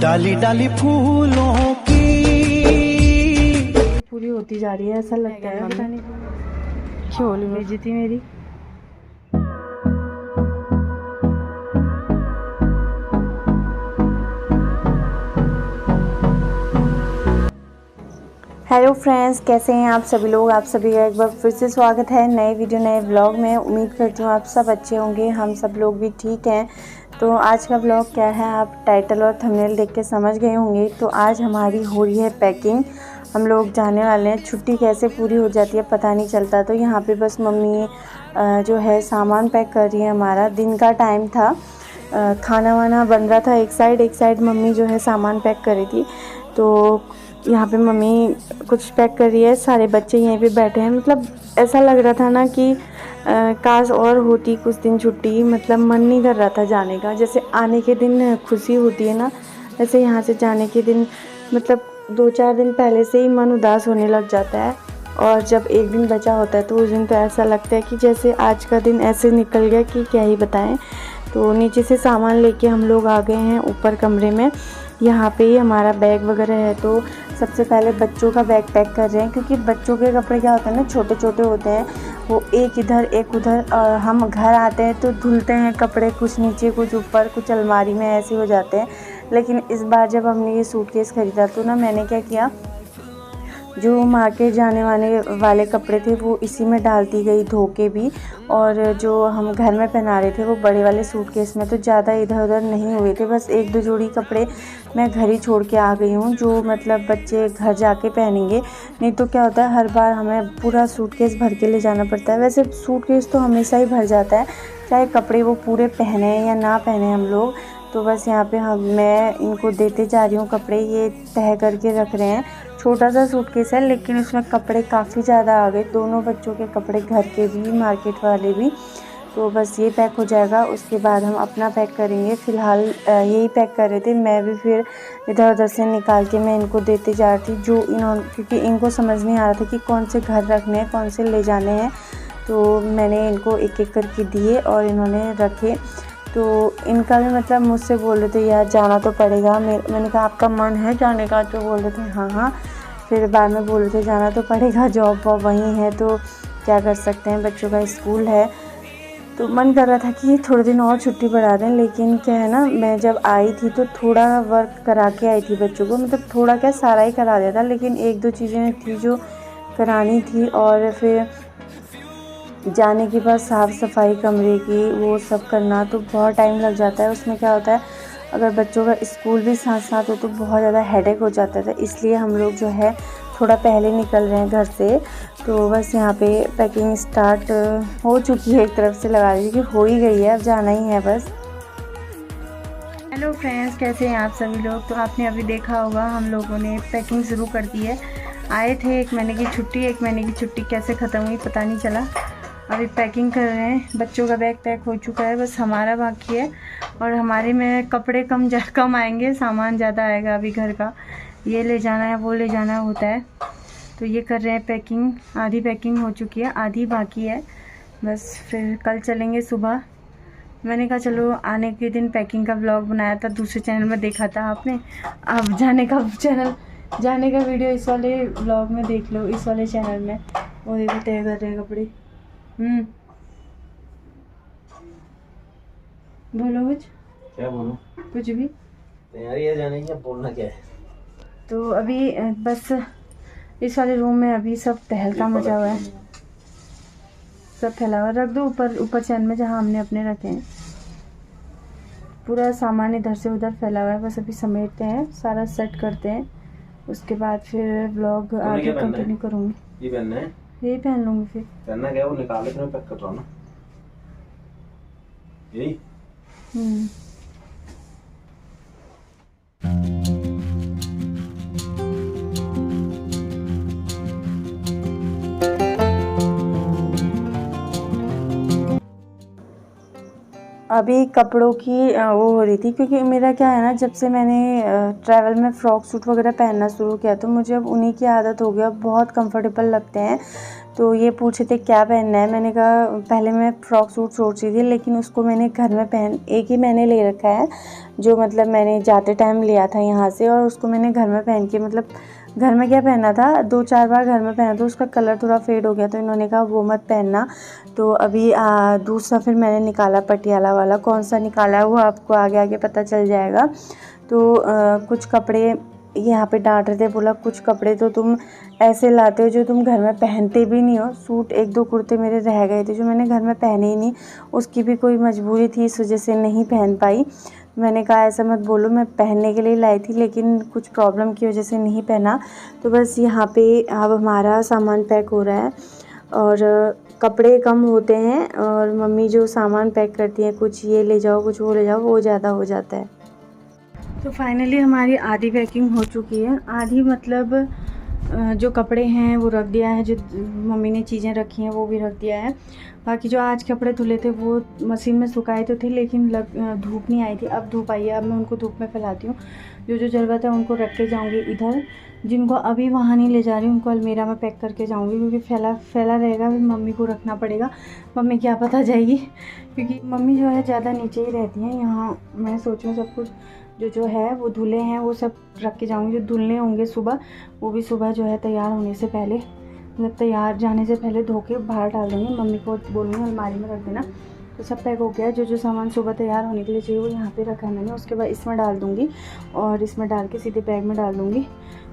डाली डाली फूलों की पूरी होती जा रही है, ऐसा लगता है। पता नहीं क्यों बेइज्जती मेरी। हेलो फ्रेंड्स, कैसे हैं आप सभी लोग। आप सभी का एक बार फिर से स्वागत है नए वीडियो नए व्लॉग में। उम्मीद करती हूँ आप सब अच्छे होंगे, हम सब लोग भी ठीक हैं। तो आज का व्लॉग क्या है आप टाइटल और थंबनेल देख के समझ गए होंगे। तो आज हमारी हो रही है पैकिंग। हम लोग जाने वाले हैं। छुट्टी कैसे पूरी हो जाती है पता नहीं चलता। तो यहाँ पे बस मम्मी जो है सामान पैक कर रही है। हमारा दिन का टाइम था, खाना वाना बन रहा था एक साइड मम्मी जो है सामान पैक कर रही थी। तो यहाँ पे मम्मी कुछ पैक कर रही है, सारे बच्चे यहीं पे बैठे हैं। मतलब ऐसा लग रहा था ना कि काश और होती कुछ दिन छुट्टी। मतलब मन नहीं कर रहा था जाने का। जैसे आने के दिन खुशी होती है ना, वैसे यहाँ से जाने के दिन मतलब 2-4 दिन पहले से ही मन उदास होने लग जाता है। और जब एक दिन बचा होता है तो उस दिन तो ऐसा लगता है कि जैसे आज का दिन ऐसे निकल गया कि क्या ही बताएं। तो नीचे से सामान लेके हम लोग आ गए हैं ऊपर कमरे में। यहाँ पे ही हमारा बैग वगैरह है। तो सबसे पहले बच्चों का बैग पैक कर रहे हैं, क्योंकि बच्चों के कपड़े क्या होते हैं ना, छोटे छोटे होते हैं। वो एक इधर एक उधर, और हम घर आते हैं तो धुलते हैं कपड़े, कुछ नीचे कुछ ऊपर, कुछ अलमारी में ऐसे हो जाते हैं। लेकिन इस बार जब हमने ये सूटकेस ख़रीदा तो ना मैंने क्या किया, जो मार्केट जाने वाले कपड़े थे वो इसी में डालती गई धो के भी। और जो हम घर में पहना रहे थे वो बड़े वाले सूटकेस में। तो ज़्यादा इधर उधर नहीं हुए थे, बस 1-2 जोड़ी कपड़े मैं घर ही छोड़ के आ गई हूँ, जो मतलब बच्चे घर जाके पहनेंगे। नहीं तो क्या होता है, हर बार हमें पूरा सूटकेस भर के ले जाना पड़ता है। वैसे सूटकेस तो हमेशा ही भर जाता है, चाहे कपड़े वो पूरे पहने या ना पहने हम लोग। तो बस यहाँ पे मैं इनको देते जा रही हूँ कपड़े, ये तह करके रख रहे हैं। छोटा सा सूटकेस है लेकिन उसमें कपड़े काफ़ी ज़्यादा आ गए, दोनों बच्चों के कपड़े, घर के भी मार्केट वाले भी। तो बस ये पैक हो जाएगा, उसके बाद हम अपना पैक करेंगे। फ़िलहाल यही पैक कर रहे थे, मैं भी फिर इधर उधर से निकाल के मैं इनको देते जा रही थी। जो इन्होंने, क्योंकि इनको समझ नहीं आ रहा था कि कौन से घर रखने हैं, कौन से ले जाने हैं। तो मैंने इनको एक एक करके दिए और इन्होंने रखे। तो इनका भी मतलब मुझसे बोल रहे थे यार जाना तो पड़ेगा। मैंने कहा आपका मन है जाने का? तो बोल रहे थे हाँ। फिर बाद में बोल रहे थे जाना तो पड़ेगा, जॉब वॉब वहीं है तो क्या कर सकते हैं, बच्चों का स्कूल है। तो मन कर रहा था कि थोड़े दिन और छुट्टी बढ़ा दें, लेकिन क्या है ना, मैं जब आई थी तो थोड़ा वर्क करा के आई थी बच्चों को। मतलब थोड़ा क्या, सारा ही करा दिया था, लेकिन 1-2 चीज़ें थी जो करानी थी। और फिर जाने के बाद साफ़ सफाई कमरे की वो सब करना तो बहुत टाइम लग जाता है। उसमें क्या होता है, अगर बच्चों का स्कूल भी साथ साथ हो तो बहुत ज़्यादा हेडेक हो जाता था। इसलिए हम लोग जो है थोड़ा पहले निकल रहे हैं घर से। तो बस यहाँ पे पैकिंग स्टार्ट हो चुकी है, एक तरफ से लगा लीजिए कि हो ही गई है, अब जाना ही है बस। हेलो फ्रेंड्स, कैसे हैं आप सभी लोग। तो आपने अभी देखा होगा हम लोगों ने पैकिंग शुरू कर दी है। आए थे 1 महीने की छुट्टी कैसे ख़त्म हुई पता नहीं चला। अभी पैकिंग कर रहे हैं। बच्चों का बैग पैक हो चुका है, बस हमारा बाकी है। और हमारे में कपड़े कम आएंगे, सामान ज़्यादा आएगा अभी घर का। ये ले जाना है, वो ले जाना होता है। तो ये कर रहे हैं पैकिंग। आधी पैकिंग हो चुकी है, आधी बाकी है। बस फिर कल चलेंगे सुबह। मैंने कहा चलो, आने के दिन पैकिंग का व्लॉग बनाया था, दूसरे चैनल में देखा था आपने। अब जाने का वीडियो इस वाले व्लॉग में देख लो, इस वाले चैनल में। वो देखो तय कर रहे हैं कपड़े। बोलो कुछ। क्या बोलूं? कुछ भी तैयारी है जाने की, अब बोलना क्या है। तो अभी बस इस वाले रूम में अभी सब तहलका मचा हुआ है, सब फैला हुआ। रख दो ऊपर चैन में जहाँ हमने अपने रखे हैं। पूरा सामान इधर से उधर फैला हुआ है, बस अभी समेटते हैं, सारा सेट करते हैं। उसके बाद फिर व्लॉग आगे कंटिन्यू करूँगी। ये पहनना है, यही पहन लूँगी। फिर पहनना क्या, वो निकाले तो मैं पैक कर रहा हूँ ना, यही। अभी कपड़ों की वो हो रही थी, क्योंकि मेरा क्या है ना, जब से मैंने ट्रैवल में फ़्रॉक सूट वगैरह पहनना शुरू किया तो मुझे अब उन्हीं की आदत हो गई, अब बहुत कंफर्टेबल लगते हैं। तो ये पूछे थे क्या पहनना है, मैंने कहा पहले मैं फ़्रॉक सूट सोच रही थी, लेकिन उसको मैंने घर में एक ही मैंने ले रखा है, जो मतलब मैंने जाते टाइम लिया था यहाँ से, और उसको मैंने घर में पहन के, मतलब घर में क्या पहना था, 2-4 बार घर में पहना तो उसका कलर थोड़ा फेड हो गया, तो इन्होंने कहा वो मत पहनना। तो अभी दूसरा फिर मैंने निकाला पटियाला वाला। कौन सा निकाला है वो आपको आगे आगे पता चल जाएगा। तो कुछ कपड़े यहाँ पे डांट रहे थे, बोला कुछ कपड़े तो तुम ऐसे लाते हो जो तुम घर में पहनते भी नहीं हो। सूट 1-2 कुर्ते मेरे रह गए थे जो मैंने घर में पहने ही नहीं, उसकी भी कोई मजबूरी थी, इस वजह से नहीं पहन पाई। मैंने कहा ऐसा मत बोलो, मैं पहनने के लिए लाई थी, लेकिन कुछ प्रॉब्लम की वजह से नहीं पहना। तो बस यहाँ पे अब हमारा सामान पैक हो रहा है, और कपड़े कम होते हैं, और मम्मी जो सामान पैक करती हैं, कुछ ये ले जाओ कुछ वो ले जाओ, वो ज़्यादा हो जाता है। तो फाइनली हमारी आधी पैकिंग हो चुकी है। आधी मतलब जो कपड़े हैं वो रख दिया है, जो मम्मी ने चीज़ें रखी हैं वो भी रख दिया है। बाकी जो आज कपड़े धुले थे वो मशीन में सुखाए तो थे, लेकिन धूप नहीं आई थी। अब धूप आई है, अब मैं उनको धूप में फैलाती हूँ। जो ज़रूरत है उनको रख के जाऊँगी इधर। जिनको अभी वहाँ नहीं ले जा रही उनको अलमीरा में पैक करके जाऊँगी, क्योंकि फैला रहेगा, फिर मम्मी को रखना पड़ेगा। मम्मी क्या पता जाएगी, क्योंकि मम्मी जो है ज़्यादा नीचे ही रहती हैं। यहाँ मैं सोच रही हूँ सब कुछ जो है वो धुले हैं वो सब रख के जाऊँगी। जो धुलने होंगे सुबह, वो भी सुबह जो है तैयार होने से पहले, मतलब तैयार जाने से पहले धो के बाहर डाल दूँगी। मम्मी को बोलूँगी अलमारी में रख देना। तो सब पैक हो गया। जो सामान सुबह तैयार होने के लिए चाहिए वो यहाँ पे रखा है मैंने। उसके बाद इसमें डाल दूँगी, और इसमें डाल के सीधे बैग में डाल दूँगी।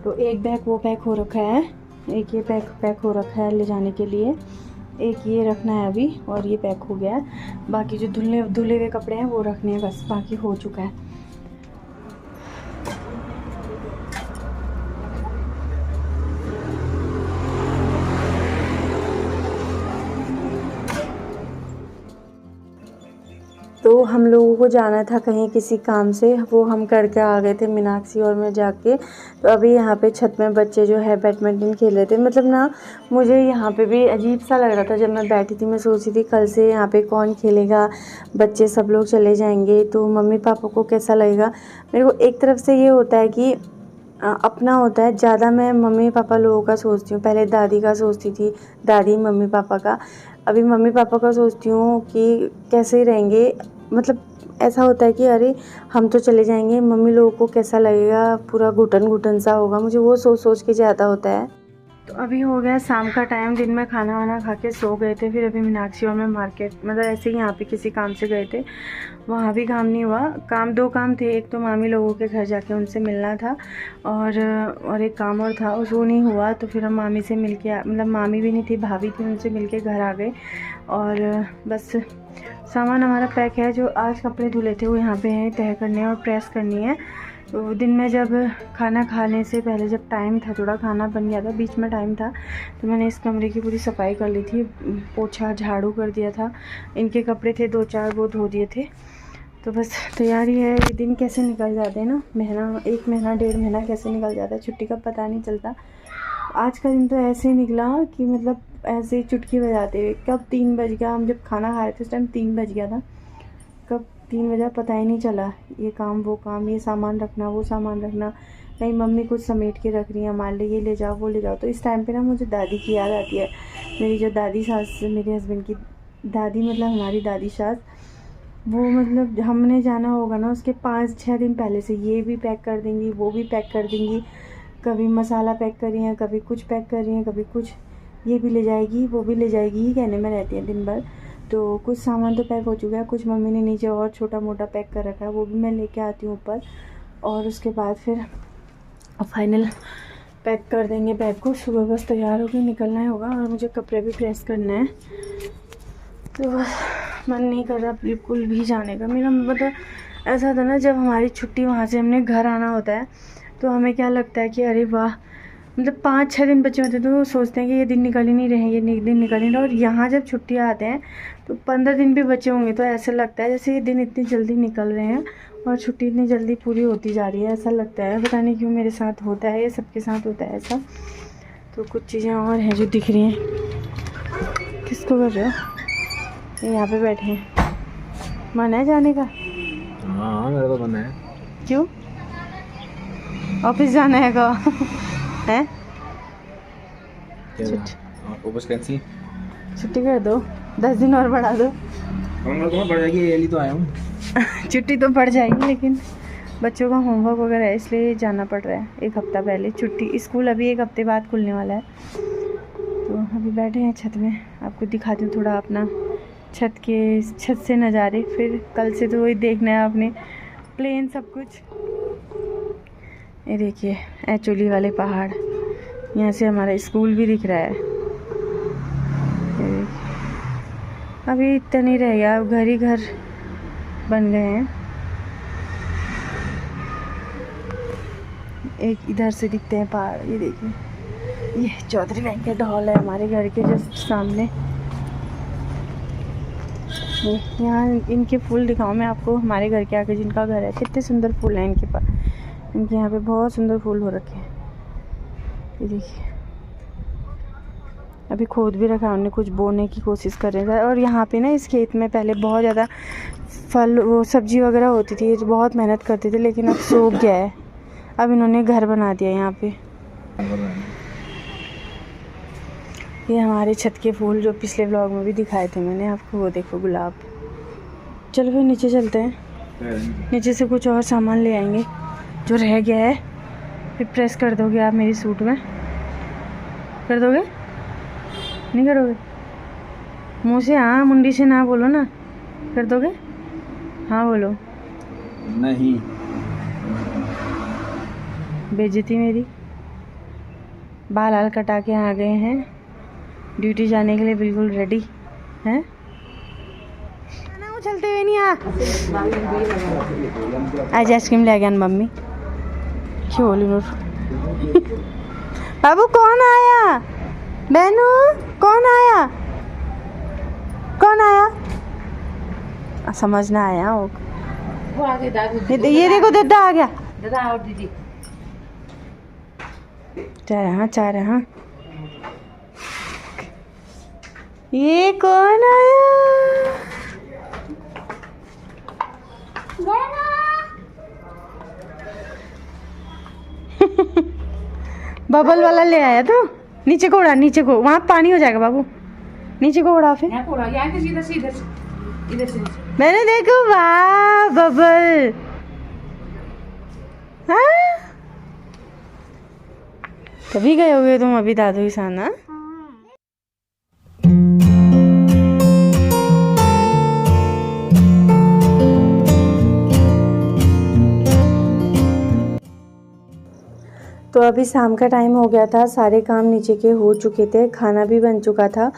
तो एक बैग वो पैक हो रखा है, एक ये पैक हो रखा है ले जाने के लिए, एक ये रखना है अभी, और ये पैक हो गया है। बाकी जो धुले हुए कपड़े हैं वो रखने हैं, बस बाकी हो चुका है। तो हम लोगों को जाना था कहीं किसी काम से, वो हम करके आ गए थे मीनाक्षी और मैं जाके। तो अभी यहाँ पे छत में बच्चे जो है बैडमिंटन खेल रहे थे। मतलब ना मुझे यहाँ पे भी अजीब सा लग रहा था जब मैं बैठी थी। मैं सोची थी कल से यहाँ पे कौन खेलेगा, बच्चे सब लोग चले जाएंगे तो मम्मी पापा को कैसा लगेगा। मेरे को एक तरफ से ये होता है कि अपना होता है, ज़्यादा मैं मम्मी पापा लोगों का सोचती हूँ। पहले दादी का सोचती थी, दादी मम्मी पापा का। अभी मम्मी पापा का सोचती हूँ कि कैसे रहेंगे। मतलब ऐसा होता है कि अरे हम तो चले जाएंगे, मम्मी लोगों को कैसा लगेगा, पूरा घुटन सा होगा। मुझे वो सोच के ज़्यादा होता है। तो अभी हो गया शाम का टाइम। दिन में खाना वाना खा के सो गए थे। फिर अभी मीनाक्षी और मैं मार्केट, मतलब ऐसे ही यहाँ पे किसी काम से गए थे। वहाँ भी काम नहीं हुआ। 2 काम थे। एक तो मामी लोगों के घर जाके उनसे मिलना था, और एक काम और था, वो नहीं हुआ। तो फिर हम मामी से मिल के, मतलब मामी भी नहीं थी, भाभी थी, उनसे मिल के घर आ गए। और बस सामान हमारा पैक है। जो आज कपड़े धुले थे वो यहाँ पे हैं, तह करने और प्रेस करनी है। तो दिन में जब खाना खाने से पहले, जब टाइम था, थोड़ा खाना बन गया था, बीच में टाइम था, तो मैंने इस कमरे की पूरी सफाई कर ली थी, पोछा झाड़ू कर दिया था। इनके कपड़े थे 2-4, वो धो दिए थे। तो बस तैयारी है। ये दिन कैसे निकल जाते हैं ना, 1 महीना 1.5 महीना कैसे निकल जाता है, छुट्टी का पता नहीं चलता। आज का दिन तो ऐसे ही निकला कि मतलब ऐसे ही चुटकी बजाते हुए, कब 3 बज गया। हम जब खाना खा रहे थे उस टाइम 3 बज गया था, कब 3 बजा पता ही नहीं चला। ये काम वो काम, ये सामान रखना वो सामान रखना, कहीं मम्मी कुछ समेट के रख रही है, हमारे लिए ये ले जाओ वो ले जाओ। तो इस टाइम पे ना मुझे दादी की याद आती है। मेरी जो दादी सास, मेरे हस्बैंड की दादी, मतलब हमारी दादी सास, वो मतलब हमने जाना होगा ना उसके 5-6 दिन पहले से ये भी पैक कर देंगी, वो भी पैक कर देंगी। कभी मसाला पैक कर रही हैं, कभी कुछ पैक कर रही हैं, कभी कुछ, ये भी ले जाएगी वो भी ले जाएगी, ही कहने में रहती है दिन भर। तो कुछ सामान तो पैक हो चुका है, कुछ मम्मी ने नीचे और छोटा मोटा पैक कर रखा है, वो भी मैं लेके आती हूँ ऊपर। और उसके बाद फिर फाइनल पैक कर देंगे बैग को। सुबह बस तैयार होकर निकलना होगा, और मुझे कपड़े भी प्रेस करना है। तो बस मन नहीं कर रहा बिल्कुल भी जाने का मेरा। मतलब ऐसा था ना, जब हमारी छुट्टी वहाँ से हमने घर आना होता है तो हमें क्या लगता है कि अरे वाह, मतलब 5-6 दिन बचे होते हैं तो सोचते हैं कि ये दिन निकल ही नहीं रहे, ये दिन निकल नहीं रहे। और यहाँ जब छुट्टियाँ आते हैं तो 15 दिन भी बचे होंगे तो ऐसा लगता है जैसे ये दिन इतनी जल्दी निकल रहे हैं और छुट्टी इतनी जल्दी पूरी होती जा रही है। ऐसा लगता है, पता नहीं क्यों मेरे साथ होता है, ये सबके साथ होता है ऐसा। तो कुछ चीज़ें और हैं जो दिख रही हैं। किसको कर रहे हो? ये यहाँ पे बैठे हैं। मन है जाने का? हाँ मेरा तो मन है। क्यों? ऑफिस जाना है का? हैं? Office cancel? छुट्टी कर दो, 10 दिन और बढ़ा दो। बढ़ जाएगी, ये तो आया हूँ। छुट्टी तो बढ़ जाएगी लेकिन बच्चों का होमवर्क वगैरह है इसलिए जाना पड़ रहा है। एक हफ्ता पहले छुट्टी, स्कूल अभी एक हफ्ते बाद खुलने वाला है। तो अभी बैठे हैं छत में, आपको दिखाती हूँ थोड़ा अपना छत से नज़ारे। फिर कल से तो वही देखना है आपने, प्लेन सब कुछ। ये देखिए एचोली वाले पहाड़, यहाँ से हमारा स्कूल भी दिख रहा है। अभी इतना नहीं रह गया, अब घर ही घर बन गए हैं। एक इधर से दिखते हैं पहाड़, ये देखिए, ये चौधरी वेंकट हॉल है हमारे घर के जस्ट सामने। यहाँ इनके फूल दिखाऊं मैं आपको, हमारे घर के आगे जिनका घर है, कितने सुंदर फूल हैं इनके पास। इनके यहाँ पे बहुत सुंदर फूल हो रखे हैं। ये देखिए अभी खोद भी रखा है उन्होंने, कुछ बोने की कोशिश कर रहे थे। और यहाँ पे ना इस खेत में पहले बहुत ज़्यादा फल वो सब्जी वगैरह होती थी, बहुत मेहनत करते थे, लेकिन अब सूख गया है। अब इन्होंने घर बना दिया यहाँ पे। ये हमारे छत के फूल जो पिछले व्लॉग में भी दिखाए थे मैंने आपको, वो देखो गुलाब। चलो फिर नीचे चलते हैं, नीचे से कुछ और सामान ले आएंगे जो रह गया है। फिर प्रेस कर दोगे आप मेरी सूट में? कर दोगे? नहीं करोगे? मुँह से हाँ, मुंडी से ना बोलो ना। कर दोगे? हाँ बोलो। नहीं। बेइज्जती मेरी। बाल हाल कटा के आ गए हैं, ड्यूटी जाने के लिए बिल्कुल रेडी हैं। ना उछलते हुए नहीं आ। आज आइसक्रीम ले गया मम्मी। क्यों बोली नूर? बाबू कौन आया? बहनू कौन आया? कौन आया? समझ ना आया वो आगे दादू। ये देखो दादा आ गया। दादा और दीदी चाह रहा हाँ। ये कौन आया? बबल वाला ले आया तो नीचे को उड़ा, नीचे को, वहाँ पानी हो जाएगा बाबू, नीचे को उड़ा। फिर इधर से मैंने देखो, वाह बबल। हाँ कभी गए होगे तुम अभी दादू के साथ ना? तो अभी शाम का टाइम हो गया था, सारे काम नीचे के हो चुके थे, खाना भी बन चुका था।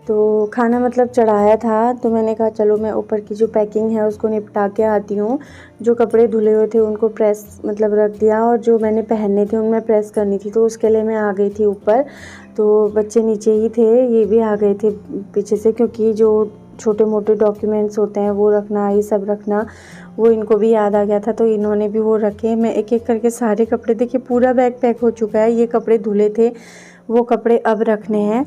तो खाना मतलब चढ़ाया था, तो मैंने कहा चलो मैं ऊपर की जो पैकिंग है उसको निपटा के आती हूँ। जो कपड़े धुले हुए थे उनको प्रेस मतलब रख दिया, और जो मैंने पहनने थे उनमें प्रेस करनी थी, तो उसके लिए मैं आ गई थी ऊपर। तो बच्चे नीचे ही थे, ये भी आ गए थे पीछे से, क्योंकि जो छोटे मोटे डॉक्यूमेंट्स होते हैं वो रखना, ये सब रखना, वो इनको भी याद आ गया था, तो इन्होंने भी वो रखे। मैं एक एक करके सारे कपड़े, देखिए पूरा बैग पैक हो चुका है। ये कपड़े धुले थे, वो कपड़े अब रखने हैं।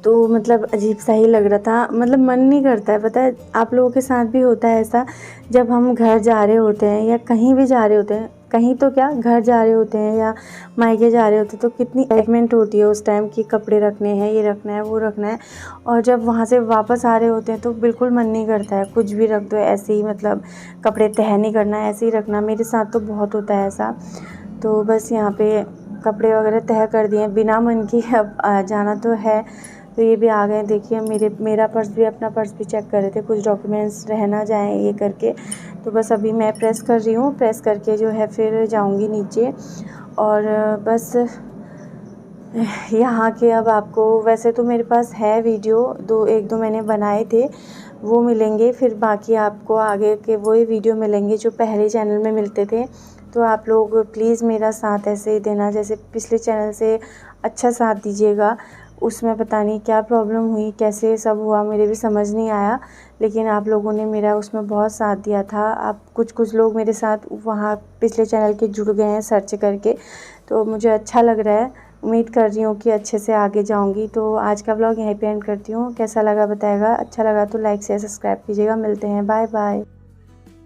तो मतलब अजीब सा ही लग रहा था, मतलब मन नहीं करता है। पता है आप लोगों के साथ भी होता है ऐसा, जब हम घर जा रहे होते हैं या कहीं भी जा रहे होते हैं, कहीं तो क्या घर जा रहे होते हैं या मायके जा रहे होते हैं, तो कितनी एक्साइटमेंट होती है उस टाइम कि कपड़े रखने हैं, ये रखना है, वो रखना है। और जब वहाँ से वापस आ रहे होते हैं तो बिल्कुल मन नहीं करता है, कुछ भी रख दो ऐसे ही, मतलब कपड़े तह नहीं करना, ऐसे ही रखना। मेरे साथ तो बहुत होता है ऐसा। तो बस यहाँ पे कपड़े वगैरह तह कर दिए बिना मन की। अब जाना तो है, तो ये भी आ गए। देखिए मेरा पर्स भी, अपना पर्स भी चेक कर रहे थे, कुछ डॉक्यूमेंट्स रह ना जाएं ये करके। तो बस अभी मैं प्रेस कर रही हूँ, प्रेस करके जो है फिर जाऊँगी नीचे। और बस यहाँ के अब आपको, वैसे तो मेरे पास है वीडियो, एक दो मैंने बनाए थे, वो मिलेंगे। फिर बाकी आपको आगे के वही वीडियो मिलेंगे जो पहले चैनल में मिलते थे। तो आप लोग प्लीज़ मेरा साथ ऐसे ही देना, जैसे पिछले चैनल से अच्छा साथ दीजिएगा। उसमें पता नहीं क्या प्रॉब्लम हुई, कैसे सब हुआ, मेरे भी समझ नहीं आया, लेकिन आप लोगों ने मेरा उसमें बहुत साथ दिया था। आप कुछ लोग मेरे साथ वहाँ पिछले चैनल के जुड़ गए हैं सर्च करके, तो मुझे अच्छा लग रहा है। उम्मीद कर रही हूँ कि अच्छे से आगे जाऊँगी। तो आज का व्लॉग यहीं पे एंड करती हूँ। कैसा लगा बताएगा, अच्छा लगा तो लाइक शेयर सब्सक्राइब कीजिएगा। मिलते हैं, बाय बाय।